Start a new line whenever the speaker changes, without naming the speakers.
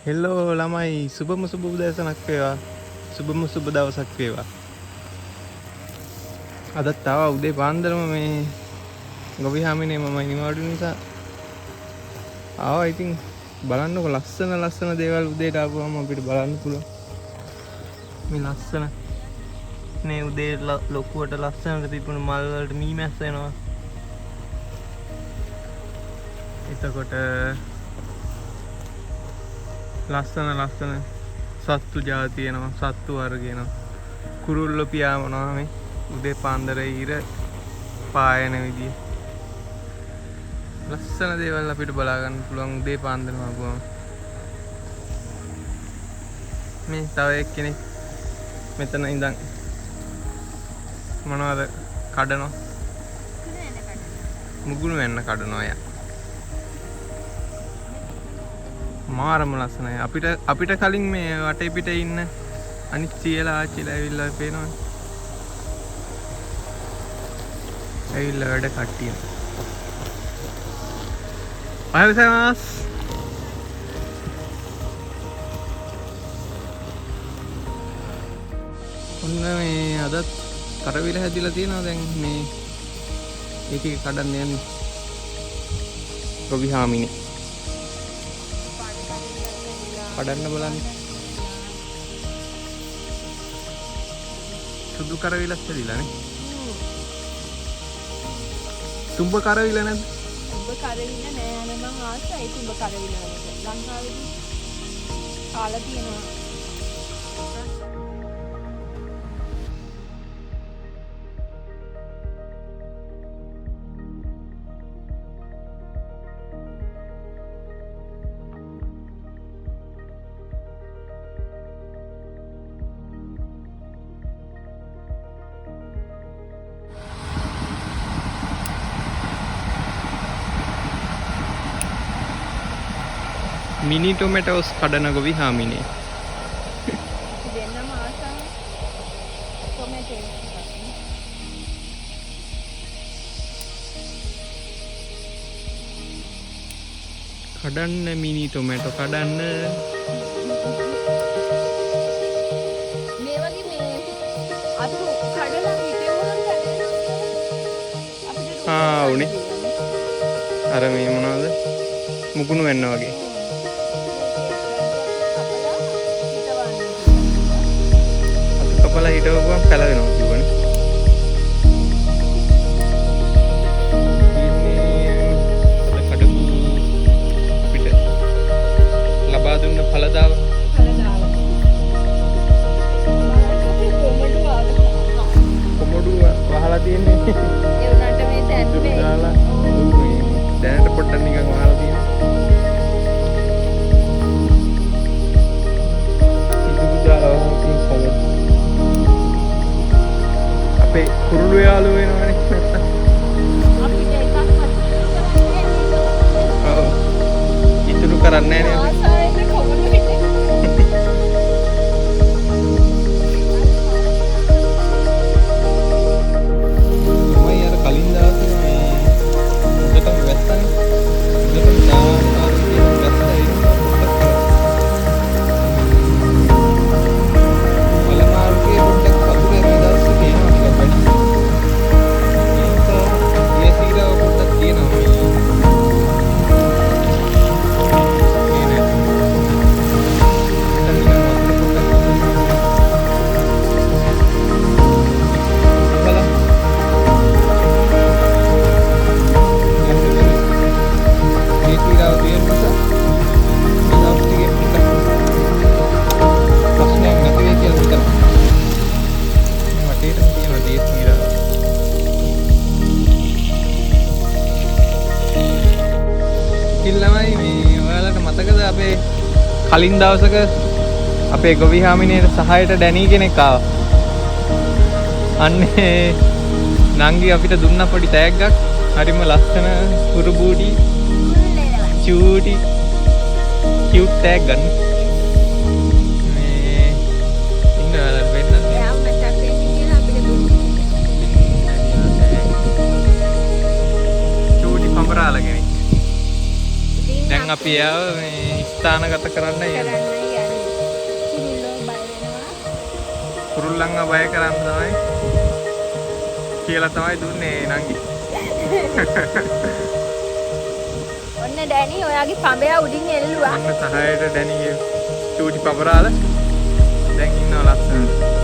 හෙල්ලෝ ළමයි සුබම සුබ උදෑසනක් වේවා. සුබම සුබ දවසක් වේවා. අදත් ආවා උදේ පාන්දරම මේ ගොවිහාමිනේ මම නිවාඩු නිසා ආවා. ඉතින් බලන්නකො ලස්සන දේවල් උදේට ආපුවම අපිට බලන්න පුළුවන්. මේ ලස්සන මේ උදේ ලොකුවට ලස්සනට පිපුණු මල් වලට මී මැස්ස එනවා. එතකොට ලස්සන සත්තු ජාති එනවා, සත්තු වර්ග එනවා. කුරුල්ලෝ පියාඹනවා මේ උදේ පාන්දරේ ඉර පායන විදිය. ලස්සන දේවල් අපිට බලා ගන්න පුළුවන් උදේ පාන්දරම ආපුවම. මේ තව එක්කෙනෙක් මෙතන ඉඳන් මොනවද කඩනවා? මුගුරු වෙන්න කඩනවා යා. මාරම ලස්සනයි. අපිට කලින් මේ වටේ පිටේ ඉන්න අනිත් සියලා ආච්චිලා ඇවිල්ලා පේනවා. ඇවිල්ලා වැඩ කට්ටිය. අයවසමස්. ඔන්න මේ අදත් කරවිල හැදිලා තියෙනවා. දැන් මේ ඒක කඩන්න යන්නේ ගොවිහාමිනේ. කඩන්න බලන්න. සුදු කරවිලක් හැදිලා නේ. තුඹ කරවිල නැද්ද?
තුඹ කරවිල නෑ නේ මං ආසයි තුඹ කරවිල වලට. ලංකාවේදී කාලා තියෙනවා.
මිනි ටොමැටෝස් කඩන ගොවිහාමිනේ.
දෙන්නම ආසයි ටොමැටෝ.
කඩන්න මිනි ටොමැටෝ කඩන්න.
මේ වගේ මේ අතු කඩලා හිටෙවුනොත් හැදෙනවා.
උනේ. අර මේ මොනවද? මුකුණු වෙන්න වගේ. කපලා හිටවපුවම පැලවෙනවා කිව්වනේ. අද කඩු අපිට ලබා දුන්න ඵලදාව. කොමඩුව වහලා තියෙන්නේ.
ඒ උනාට මේ තැන්නේ.
දාලා දැනට පොඩ්ඩක් නිකන් වහලා තියෙනවා. ඉදුදු දාලා වහලා තියෙනවා. අපේ කුරුළු යාළුවෝ වෙනවනේ නැත්තම්.
අපිට එකක් හදන්න
ඔව්. ඉතුරු කරන්නේ නැහැ නේද?
ආසාවෙන් කොමඩු හිටේ.
මම අර කලින් දවසේ මේ උඩටම වැස්සනේ. උඩටම දානවා කියන වැස්ස ඉන්නවා පොඩ්ඩක් කරා. වලමාරුගේ පොඩ්ඩක් වතුර මේ දවසේ තියෙනවා ටිකක් වැඩි. ඒක ලේසියව පොඩ්ඩක් තියෙනවා මේ. මේ නේද? එතන නිකන් වතුර පොඩ්ඩක් බලන්න. මේ කීරාව තියෙන නිසා මේ දවස් ටිකේ පොඩ්ඩක් ප්‍රශ්නයක් නැති වෙයි කියලා හිතනවා. මේ වටේටම තියෙන දේශ කීරාව. කිල්ලමයි මේ ඔයාලට මතකද අපේ කලින් දවසක අපේ ගොවිහාමිනේට සහායට ඩැනී කෙනෙක් ආවා. අන්නේ නංගි අපිට දුන්න පොඩි තෑග්ගක්. හරිම ලස්සන කුරුබූටි චූටි කියුට් ටැග් ගන්න. මේ ඉන්න ඔයාලට වෙන්න
එයා මතක් වෙන්නේ කියලා අපිට දුන්නා.
චූටි පඹරාලා කෙනෙක්.
ඉතින්
දැන් අපි ආව මේ ස්ථානගත කරන්න යන්නේ.
කරන්න යන්නේ. කුරුල්ලෝ බය වෙනවා.
කුරුල්ලන්ව බය කරන්න තමයි කියලා තමයි දුන්නේ නංගි.
ඔන්න ඩැනි ඔයාගේ පඹයා උඩින් එල්ලුවා.
ඔන්න සහයට ඩැනි චූටි පපරාද දැන් ඉන්නවා ලස්සනට.